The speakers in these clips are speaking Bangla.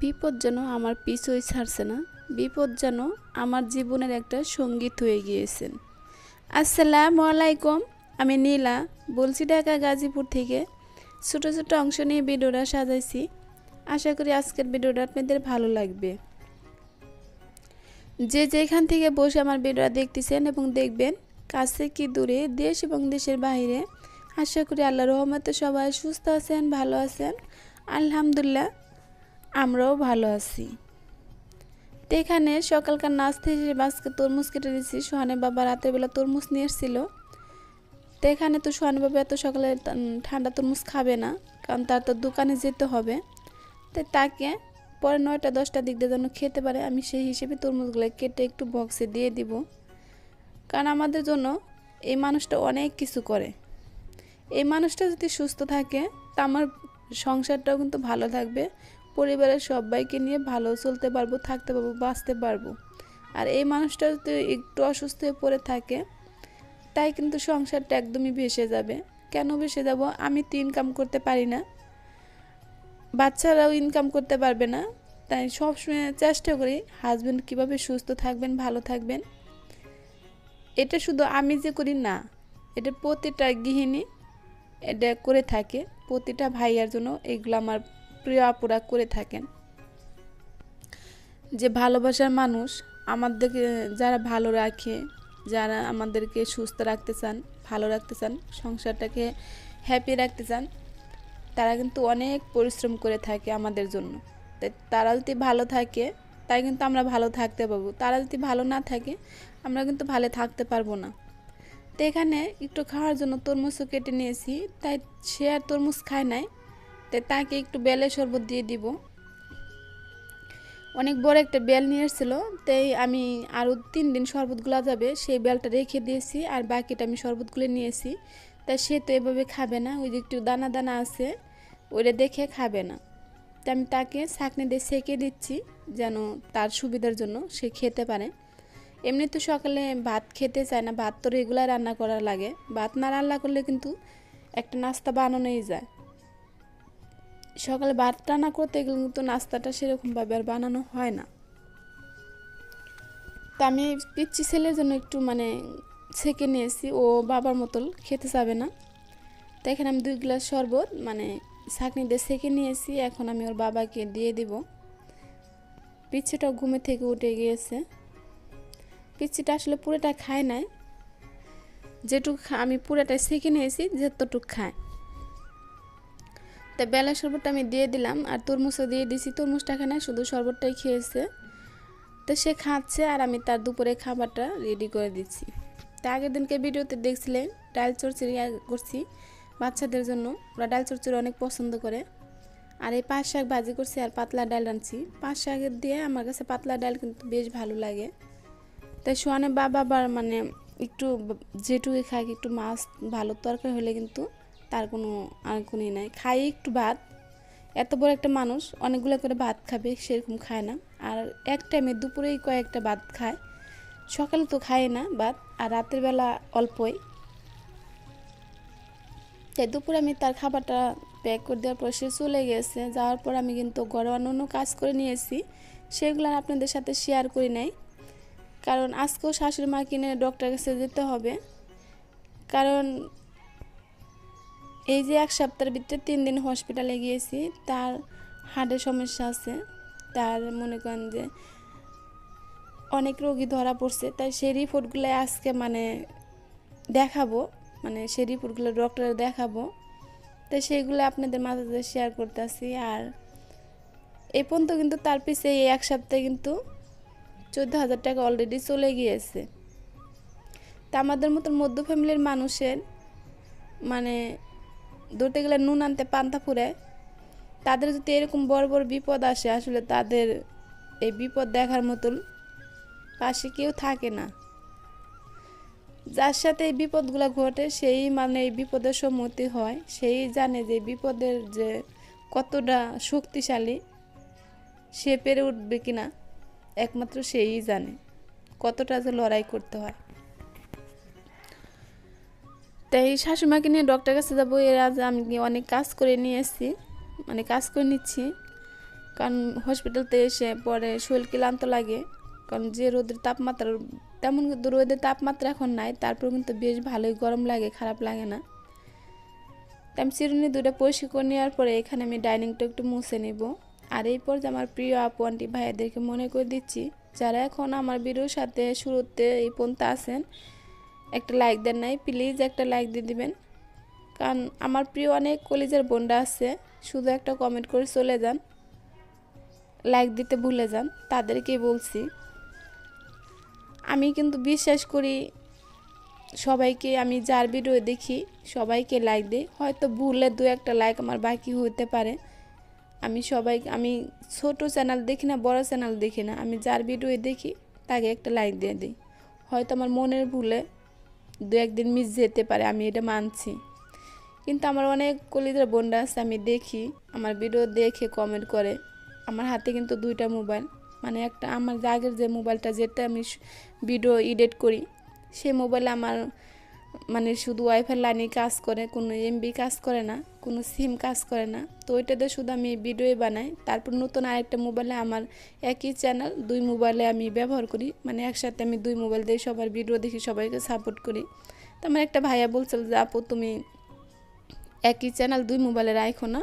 বিপদ যেন আমার পিছুই ছাড়ছে না। বিপদ যেন আমার জীবনের একটা সঙ্গীত হয়ে গিয়েছেন। আসসালামু আলাইকুম, আমি নীলা বলছি ঢাকা গাজীপুর থেকে। ছোটো ছোটো অংশ নিয়ে ভিডিওটা সাজাইছি। আশা করি আজকের ভিডিওটা আপনাদের ভালো লাগবে। যে যেখান থেকে বসে আমার ভিডিওটা দেখতেছেন এবং দেখবেন, কাছে কি দূরে, দেশ এবং দেশের বাইরে, আশা করি আল্লাহর রহমতে সবাই সুস্থ আছেন, ভালো আছেন। আলহামদুলিল্লাহ, আমরাও ভালো আছি। তো এখানে সকালকার নাস্তা হিসেবে আজকে তরমুজ কেটে দিচ্ছি। সোহানের বাবা রাতের বেলা তরমুজ নিয়ে এসেছিল। তো এখানে তো সোহানের বাবা এত সকালে ঠান্ডা তরমুজ খাবে না, কারণ তার তো দোকানে যেতে হবে। তাই তাকে পরে 9টা-10টার দিক দিয়ে যেন খেতে পারে, আমি সেই হিসেবে তরমুজগুলো কেটে একটু বক্সে দিয়ে দিব। কারণ আমাদের জন্য এই মানুষটা অনেক কিছু করে। এই মানুষটা যদি সুস্থ থাকে তা আমার সংসারটাও কিন্তু ভালো থাকবে, পরিবারের সবাইকে নিয়ে ভালো চলতে পারবো, থাকতে পারবো, বাঁচতে পারবো। আর এই মানুষটা যদি একটু অসুস্থ হয়ে পড়ে থাকে, তাই কিন্তু সংসারটা একদমই ভেসে যাবে। কেন ভেসে যাব? আমি তো ইনকাম করতে পারি না, বাচ্চারাও ইনকাম করতে পারবে না। তাই সবসময় চেষ্টা করি হাজব্যান্ড কীভাবে সুস্থ থাকবেন, ভালো থাকবেন। এটা শুধু আমি যে করি না, এটা প্রতিটা গৃহিণী এটা করে থাকে। প্রতিটা ভাইয়ার জন্য এগুলো আমার প্রিয় আপুরা করে থাকেন। যে ভালোবাসার মানুষ আমাদেরকে যারা ভালো রাখে, যারা আমাদেরকে সুস্থ রাখতে চান, ভালো রাখতে চান, সংসারটাকে হ্যাপি রাখতে চান, তারা কিন্তু অনেক পরিশ্রম করে থাকে আমাদের জন্য। তাই তারা যদি ভালো থাকে, তাই কিন্তু আমরা ভালো থাকতে পারবো। তারা যদি ভালো না থাকে, আমরা কিন্তু ভালো থাকতে পারবো না। তো এখানে একটু খাওয়ার জন্য তরমুজও কেটে নিয়েছি। তাই সে আর তরমুজ খায় নাই, তাই তাকে একটু বেলের শরবত দিয়ে দিব। অনেক বড় একটা বেল নিয়ে এসেছিলো, তাই আমি আরও 3 দিন শরবতগুলো যাবে সেই বেলটা রেখে দিয়েছি, আর বাকিটা আমি শরবতগুলো নিয়েছি। তাই সে তো এভাবে খাবে না, ওই যে একটু দানা দানা আছে ওইটা দেখে খাবে না। তাই আমি তাকে ছাঁকনি দিয়ে সেঁকে দিচ্ছি, যেন তার সুবিধার জন্য সে খেতে পারে। এমনি তো সকালে ভাত খেতে চায় না, ভাত তো রেগুলার রান্না করা লাগে। ভাত না রান্না করলে কিন্তু একটা নাস্তা বানানোই যায়। সকালে ভাত রান্না করতে গেলে কিন্তু নাস্তাটা সেরকমভাবে আর বানানো হয় না। তা আমি পিচ্চি ছেলের জন্য একটু ছেঁকে নিয়েছি, ও বাবার মতন খেতে চাবে না। তো এখানে আমি 2 গ্লাস শরবত ছাঁকনি দিয়ে ছেঁকে নিয়েছি, এখন আমি ওর বাবাকে দিয়ে দিব। পিচ্চিটাও ঘুমে থেকে উঠে গিয়েছে। পিচ্চিটা আসলে পুরোটা খায় নাই, যেটুকু আমি পুরোটাই ছেঁকে নিয়েছি, যতটুকু খায়। তা বেলা শরবতটা আমি দিয়ে দিলাম, আর তরমুজও দিয়ে দিছি। তরমুজটা খায় না, শুধু শরবতটাই খেয়েছে। তো সে খাচ্ছে, আর আমি তার দুপুরে খাবারটা রেডি করে দিচ্ছি। তা আগের দিনকে ভিডিওতে দেখছিলেন ডাল চচ্চড়ি করছি বাচ্চাদের জন্য, ওরা ডাল চচ্চড়ি অনেক পছন্দ করে। আর এই পাঁচ শাক ভাজি করছি, আর পাতলা ডাল রাঁধছি। পাঁচ শাকের দিয়ে আমার কাছে পাতলা ডাল কিন্তু বেশ ভালো লাগে। তাই সোহানের বাবা আবার একটু যেটুকু খায়, একটু মাছ ভালো তরকারি হলে কিন্তু তার কোনো আর কোনোই নাই, খাই একটু ভাত। এত বড় একটা মানুষ অনেকগুলো করে ভাত খাবে সেরকম খায় না। আর এক টাইমে দুপুরেই কয়েকটা ভাত খায়, সকালে তো খায় না ভাত, আর রাতের বেলা অল্পই। তাই দুপুরে আমি তার খাবারটা প্যাক করে দেওয়ার পর সে চলে গেছে। যাওয়ার পর আমি কিন্তু ঘরে অন্য কাজ করে নিয়েছি, সেগুলো আপনাদের সাথে শেয়ার করি নাই। কারণ আজকেও শাশুড়ি মা কিনে ডক্টরের কাছে যেতে হবে। কারণ এই যে 1 সপ্তাহের ভিতরে 3 দিন হসপিটালে গিয়েছি, তার হার্টের সমস্যা আছে। তার মনে করেন যে অনেক রোগী ধরা পড়ছে। তাই সেই রিপোর্টগুলো আজকে দেখাবো, সেই রিপোর্টগুলো ডক্টরে দেখাবো। তাই সেইগুলো আপনাদের মাঝে শেয়ার করতেছি। আর এই পর্যন্ত কিন্তু তার পিছে এই 1 সপ্তাহে কিন্তু 14,000 টাকা অলরেডি চলে গিয়েছে। তা আমাদের মতন মধ্য ফ্যামিলির মানুষের ধরতে গেলে নুন আনতে পান্তা ফুরায়। তাদের যদি এরকম বড় বড় বিপদ আসে, আসলে তাদের এই বিপদ দেখার মতন পাশে কেউ থাকে না। যার সাথে এই বিপদগুলো ঘটে সেই এই বিপদের সম্মুখীন হয়, সেই জানে যে বিপদের যে কতটা শক্তিশালী, সে পেরে উঠবে কিনা একমাত্র সেই জানে, কতটা যে লড়াই করতে হয়। তাই শাশুড়িমাকে নিয়ে ডক্টরের কাছে যাবো। এর আজ আমি অনেক কাজ করে নিয়ে এসেছি, কাজ করে নিচ্ছি। কারণ হসপিটালতে এসে পরে শরীর ক্লান্ত লাগে, কারণ যে রোদের তাপমাত্রা, তেমন কিন্তু রোদের তাপমাত্রা এখন নাই, তারপর কিন্তু বেশ ভালোই গরম লাগে, খারাপ লাগে না। আমি চিরুনি দুটো পরিষ্কার করে নেওয়ার পরে এখানে আমি ডাইনিংটা একটু মুছে নেব। আর এই পর্যায়ে আমার প্রিয় আপু আন্টি ভাইয়াদেরকে মনে করে দিচ্ছি, যারা এখন আমার ভিডিওর সাথে শুরুতে এই পর্যন্ত আছেন, একটা লাইক দেন নাই, প্লিজ একটা লাইক দিয়ে দিবেন। কারণ আমার প্রিয় অনেক কলিজার বোনরা আছে, শুধু একটা কমেন্ট করে চলে যান, লাইক দিতে ভুলে যান। তাদেরকেই বলছি, আমি কিন্তু বিশ্বাস করি সবাইকে, আমি যার ভিডিও দেখি সবাইকে লাইক দিই, হয়তো ভুলে দু একটা লাইক আমার বাকি হতে পারে। আমি ছোট চ্যানেল দেখি না, বড় চ্যানেল দেখি না, আমি যার ভিডিও দেখি তাকে একটা লাইক দিয়ে দিই। হয়তো আমার মনের ভুলে দু একদিন মিস যেতে পারে, আমি এটা মানছি। কিন্তু আমার অনেক কলিজার বোনরা আছে, আমি দেখি আমার ভিডিও দেখে কমেন্ট করে। আমার হাতে কিন্তু দুইটা মোবাইল, মানে একটা আমার আগের যে মোবাইলটা, যেটা আমি ভিডিও এডিট করি, সেই মোবাইলে আমার মানে শুধু ওয়াইফাই লাইনে কাজ করে, কোনো এমবি কাজ করে না, কোনো সিম কাজ করে না। তো ওইটাতে শুধু আমি ভিডিওই বানাই। তারপর নতুন আরেকটা মোবাইলে আমার একই চ্যানেল, দুই মোবাইলে আমি ব্যবহার করি, মানে একসাথে আমি দুই মোবাইল দিয়ে সবার ভিডিও দেখি, সবাইকে সাপোর্ট করি। তো আমার একটা ভাইয়া বলছিল যে আপু তুমি একই চ্যানেল দুই মোবাইলে রাখো না,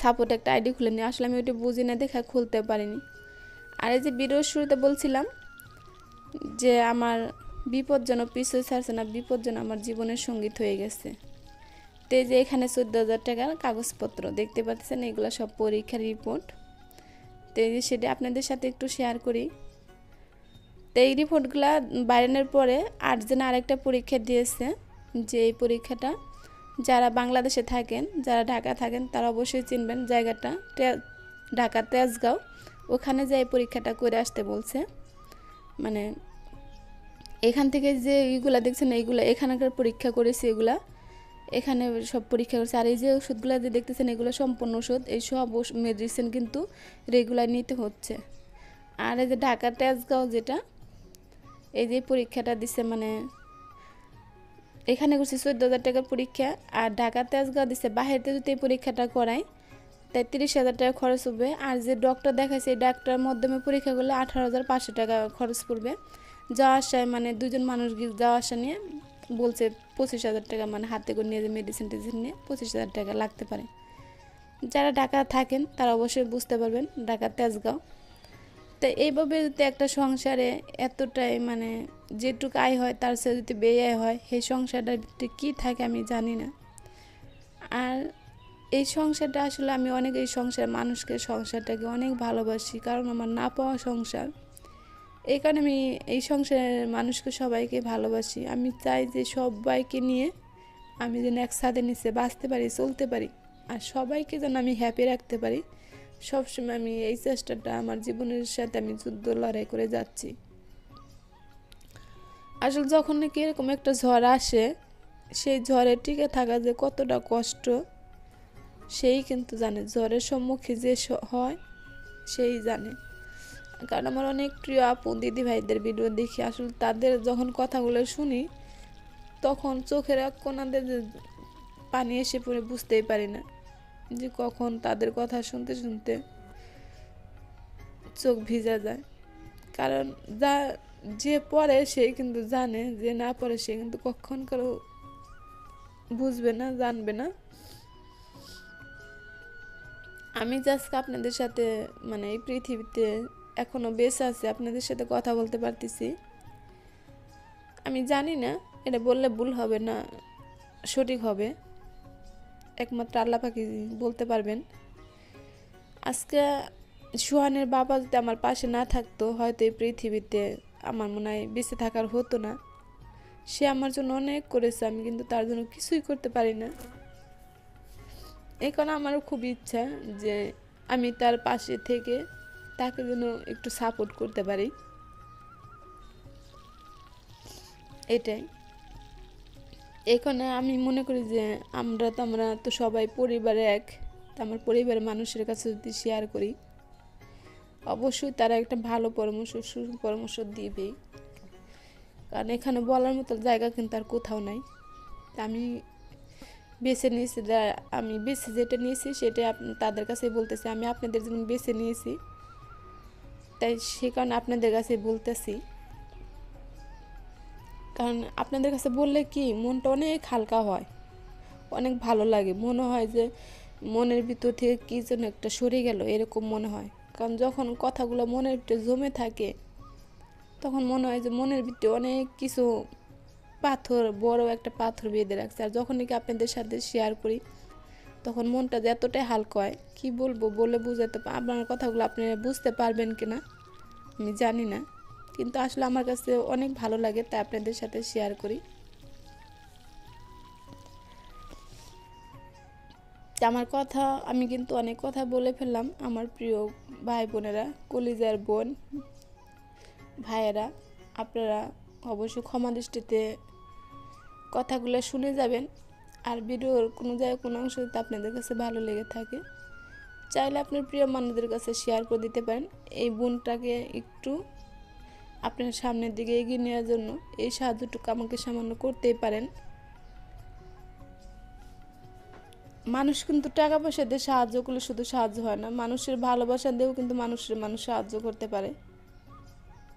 সাপোর্ট একটা আইডি খুলে নিই। আসলে আমি ওইটা বুঝি না দেখা খুলতে পারিনি। আর এই যে ভিডিওর শুরুতে বলছিলাম যে আমার বিপদ যেন পিছু ছাড়ছে না, বিপদ যেন আমার জীবনের সঙ্গীত হয়ে গেছে। তো এই যে এখানে 14,000 টাকার কাগজপত্র দেখতে পাচ্ছেন, এগুলো সব পরীক্ষার রিপোর্ট। তো এই যে সেটা আপনাদের সাথে একটু শেয়ার করি। তো এই রিপোর্টগুলো বাইরানোর পরে 8 জন আরেকটা পরীক্ষা দিয়েছে, যে এই পরীক্ষাটা যারা বাংলাদেশে থাকেন, যারা ঢাকা থাকেন, তারা অবশ্যই চিনবেন জায়গাটা, ঢাকা তেজগাঁও। ওখানে যে এই পরীক্ষাটা করে আসতে বলছে। মানে এখান থেকে যে এইগুলা দেখছেন, এইগুলা এখানকার পরীক্ষা করেছে, এগুলা এখানে সব পরীক্ষা করেছে। আর এই যে ওষুধগুলো যে দেখতেছেন, এগুলো সম্পূর্ণ ওষুধ, এই সব মেডিসিন কিন্তু রেগুলার নিতে হচ্ছে। আর এই যে ঢাকা তেজগাঁও যেটা, এই যে পরীক্ষাটা দিছে, মানে এখানে করছে 14,000 টাকার পরীক্ষা, আর ঢাকা তেজগাঁও দিছে। বাহিরতে যদি এই পরীক্ষাটা করায় তাই 30,000 টাকা খরচ হবে। আর যে ডক্টর দেখাচ্ছে, এই ডাক্তারের মাধ্যমে পরীক্ষা করলে 18,500 টাকা খরচ পড়বে। যাওয়া আসায় মানে দুজন মানুষ যাওয়া আসা নিয়ে বলছে 25,000 টাকা, মানে হাতে করে নিয়ে যে মেডিসিন নিয়ে 25,000 টাকা লাগতে পারে। যারা ঢাকা থাকেন তারা অবশ্যই বুঝতে পারবেন, ঢাকা তেজগাঁও। তো এইভাবে যদি একটা সংসারে এতটাই মানে যেটুকু আয় হয় তার সাথে যদি ব্যয় হয়, সেই সংসারটা কী থাকে আমি জানি না। আর এই সংসারটা আসলে আমি অনেক, এই সংসার মানুষকে, সংসারটাকে অনেক ভালোবাসি, কারণ আমার না পাওয়া সংসার। এই কারণে আমি এই সংসারের মানুষকে সবাইকে ভালোবাসি। আমি চাই যে সবাইকে নিয়ে আমি যেন একসাথে নিচে বাঁচতে পারি, চলতে পারি, আর সবাইকে যেন আমি হ্যাপি রাখতে পারি। সবসময় আমি এই চেষ্টাটা আমার জীবনের সাথে আমি যুদ্ধ লড়াই করে যাচ্ছি। আসলে যখন নাকি এরকম একটা ঝড় আসে, সেই ঝড়ে টিকে থাকা যে কতটা কষ্ট, সেই কিন্তু জানে, ঝড়ের সম্মুখে যে হয় সেই জানে। কারণ আমার অনেক প্রিয় আপু দিদি ভাইদের ভিডিও দেখি, আসলে তাদের যখন কথাগুলো শুনি তখন চোখের এক কোণাতে পানি এসে পড়ে, বুঝতেই পারি না যে কখন তাদের কথা শুনতে শুনতে চোখ ভিজা যায়। কারণ যে পড়ে সে কিন্তু জানে, যে না পড়ে সে কিন্তু কখনকারও বুঝবে না, জানবে না। আমি জাস্ট আপনাদের সাথে মানে এই পৃথিবীতে এখনো বেঁচে আছে, আপনাদের সাথে কথা বলতে পারতেছি। আমি জানি না এটা বললে ভুল হবে না সঠিক হবে, একমাত্র আল্লাহ পাকি বলতে পারবেন। আজকে সুহানের বাবা যদি আমার পাশে না থাকতো, হয়তো এই পৃথিবীতে আমার মনে হয় বেঁচে থাকার হতো না। সে আমার জন্য অনেক করেছে, আমি কিন্তু তার জন্য কিছুই করতে পারি না। এই কারণে আমারও খুব ইচ্ছা যে আমি তার পাশে থেকে তাকে যেন একটু সাপোর্ট করতে পারি, এটাই। এখানে আমি মনে করি যে আমরা তো সবাই পরিবারে এক। তো আমার পরিবারের মানুষের কাছে যদি শেয়ার করি, অবশ্যই তারা একটা ভালো পরামর্শ, সুপরামর্শ দিবেই। কারণ এখানে বলার মতো জায়গা কিন্তু আর কোথাও নাই। আমি বেছে নিয়েছি, আমি বেছে যেটা নিয়েছি সেটা তাদের কাছে বলতেছি, আমি আপনাদের যেমন বেছে নিয়েছি তাই সে কারণে আপনাদের কাছে বলতেছি। কারণ আপনাদের কাছে বললে কি মনটা অনেক হালকা হয়, অনেক ভালো লাগে, মনে হয় যে মনের ভিতর থেকে কী যেন একটা সরে গেল এরকম মনে হয়। কারণ যখন কথাগুলো মনের ভিতরে জমে থাকে তখন মনে হয় যে মনের ভিতরে অনেক কিছু পাথর, বড় একটা পাথর বেঁধে রাখছে। আর যখন নাকি আপনাদের সাথে শেয়ার করি তখন মনটা যে এতটাই হালকা হয় কি বলবো, বলে বুঝাতে আপনার কথাগুলো আপনারা বুঝতে পারবেন কিনা আমি জানি না, কিন্তু আসলে আমার কাছে অনেক ভালো লাগে তাই আপনাদের সাথে শেয়ার করি। আমার কথা আমি কিন্তু অনেক কথা বলে ফেললাম। আমার প্রিয় ভাই বোনেরা, কলিজার বোন ভাইয়েরা, আপনারা অবশ্যই ক্ষমা দৃষ্টিতে কথাগুলো শুনে যাবেন। আর ভিডিওর কোনো জায়গায় কোনো অংশ যদি আপনাদের কাছে ভালো লেগে থাকে চাইলে আপনার প্রিয় মানুষদের কাছে শেয়ার করে দিতে পারেন। এই বোনটাকে একটু আপনার সামনের দিকে এগিয়ে নেওয়ার জন্য এই সাহায্যটুকু আমাকে সামান্য করতেই পারেন। মানুষ কিন্তু টাকা পয়সা দিয়ে সাহায্য করলে শুধু সাহায্য হয় না, মানুষের ভালোবাসা দিয়েও কিন্তু মানুষ সাহায্য করতে পারে।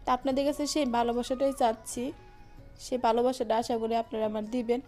তা আপনাদের কাছে সেই ভালোবাসাটাই চাচ্ছি, সেই ভালোবাসাটা আশা করি আপনারা আমার দিবেন।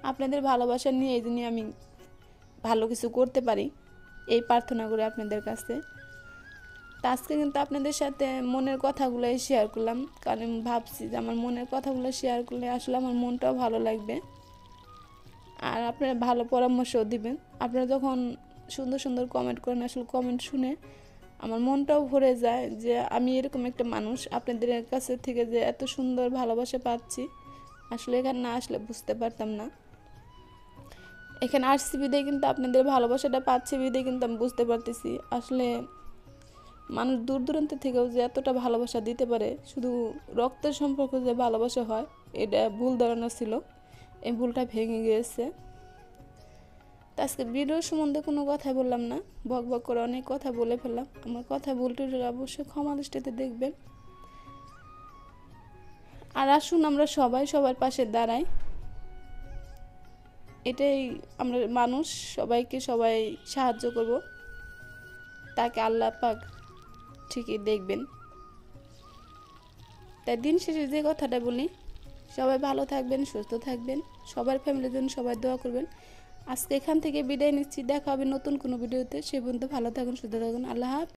আপনাদের ভালোবাসা নিয়ে এই জন্য আমি ভালো কিছু করতে পারি এই প্রার্থনা করি আপনাদের কাছে। তা আজকে কিন্তু আপনাদের সাথে মনের কথাগুলোই শেয়ার করলাম, কারণ আমি ভাবছি যে আমার মনের কথাগুলো শেয়ার করলে আসলে আমার মনটাও ভালো লাগবে আর আপনারা ভালো পরামর্শও দিবেন। আপনারা যখন সুন্দর সুন্দর কমেন্ট করেন আসলে কমেন্ট শুনে আমার মনটাও ভরে যায় যে আমি এরকম একটা মানুষ আপনাদের কাছে থেকে যে এত সুন্দর ভালোবাসা পাচ্ছি, আসলে এখানে না আসলে বুঝতে পারতাম না। এখানে আসছি বিদায় কিন্তু আপনাদের ভালোবাসাটা পাচ্ছি বিদায় কিন্তু আমি বুঝতে পারতেছি আসলে মানুষ দূর দূরান্ত থেকেও যে এতটা ভালোবাসা দিতে পারে, শুধু রক্তের সম্পর্ক যে ভালোবাসা হয় এটা ভুল ধারণা ছিল, এই ভুলটা ভেঙে গিয়েছে। তো আজকে ভিডিওর সম্বন্ধে কোনো কথাই বললাম না, বক বক করে অনেক কথা বলে ফেললাম। আমার কথা ভুল টুল অবশ্যই ক্ষমা দৃষ্টিতে দেখবেন। আর আসুন আমরা সবাই সবার পাশে দাঁড়াই, এটাই আমরা মানুষ, সবাইকে সবাই সাহায্য করব, তাকে আল্লাহ পাক ঠিকই দেখবেন। তাই দিন শেষে যে কথাটা বলি, সবাই ভালো থাকবেন, সুস্থ থাকবেন, সবার ফ্যামিলির জন্য সবাই দোয়া করবেন। আজকে এখান থেকে বিদায় নিচ্ছি, দেখা হবে নতুন কোনো ভিডিওতে। সে পর্যন্ত ভালো থাকুন, সুস্থ থাকুন, আল্লাহ হাফেজ।